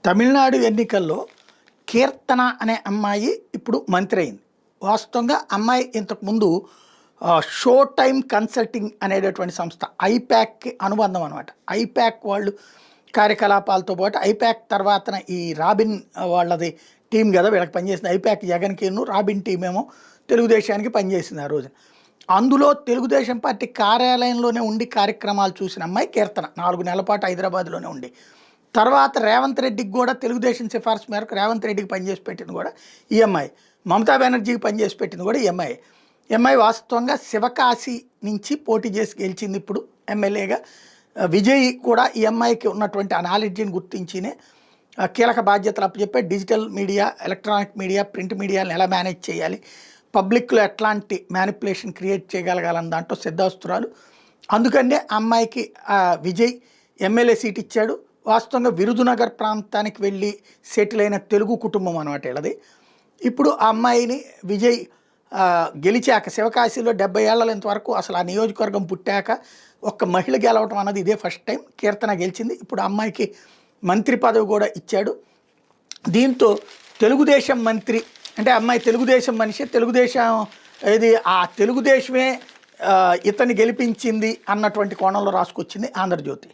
తమిళనాడు ఎన్నికల్లో కీర్తన అనే అమ్మాయి ఇప్పుడు మంత్రి అయింది. వాస్తవంగా అమ్మాయి ఇంతకుముందు షో టైమ్ కన్సల్టింగ్ అనేటటువంటి సంస్థ ఐప్యాక్కి అనుబంధం అనమాట. ఐప్యాక్ వాళ్ళు కార్యకలాపాలతో పాటు ఐప్యాక్ తర్వాతన ఈ రాబిన్ వాళ్ళది టీం కదా వీళ్ళకి పనిచేసింది. ఐప్యాక్ జగన్కిను, రాబిన్ టీం ఏమో తెలుగుదేశానికి పనిచేసింది ఆ రోజున. అందులో తెలుగుదేశం పార్టీ కార్యాలయంలోనే ఉండి కార్యక్రమాలు చూసిన అమ్మాయి కీర్తన 4 నెలల పాటు హైదరాబాద్లోనే ఉండి, తర్వాత రేవంత్ రెడ్డికి కూడా తెలుగుదేశం సిఫార్సు మేరకు రేవంత్ రెడ్డికి పనిచేసి పెట్టింది కూడా ఈ అమ్మాయి. మమతా బెనర్జీకి పనిచేసి పెట్టింది కూడా ఈ అమ్మాయి. వాస్తవంగా శివకాశి నుంచి పోటీ చేసి గెలిచింది ఇప్పుడు ఎమ్మెల్యేగా. విజయ్ కూడా ఈ అమ్మాయికి ఉన్నటువంటి ఆ నాలెడ్జిని గుర్తించినే కీలక బాధ్యతలు అప్పచెప్పే digital media, electronic media, print మీడియాని ఎలా మేనేజ్ చేయాలి, పబ్లిక్లో ఎట్లాంటి మ్యానిపులేషన్ క్రియేట్ చేయగలగాలని దాంట్లో సిద్ధాస్తురాలు. అందుకనే అమ్మాయికి విజయ్ ఎమ్మెల్యే సీట్ ఇచ్చాడు. వాస్తవంగా విరుదునగర్ ప్రాంతానికి వెళ్ళి సెటిల్ అయిన తెలుగు కుటుంబం అనమాట వీళ్ళది. ఇప్పుడు ఆ అమ్మాయిని విజయ్ గెలిచాక శివకాశిలో 70 ఏళ్ళ ఇంతవరకు అసలు ఆ నియోజకవర్గం పుట్టాక ఒక్క మహిళ గెలవటం అన్నది ఇదే ఫస్ట్ టైం. కీర్తన గెలిచింది. ఇప్పుడు అమ్మాయికి మంత్రి పదవి కూడా ఇచ్చాడు. దీంతో తెలుగుదేశం మంత్రి అంటే అమ్మాయి తెలుగుదేశం మనిషి, తెలుగుదేశం ఆ తెలుగుదేశమే ఇతన్ని గెలిపించింది అన్నటువంటి కోణంలో రాసుకొచ్చింది ఆంధ్రజ్యోతి.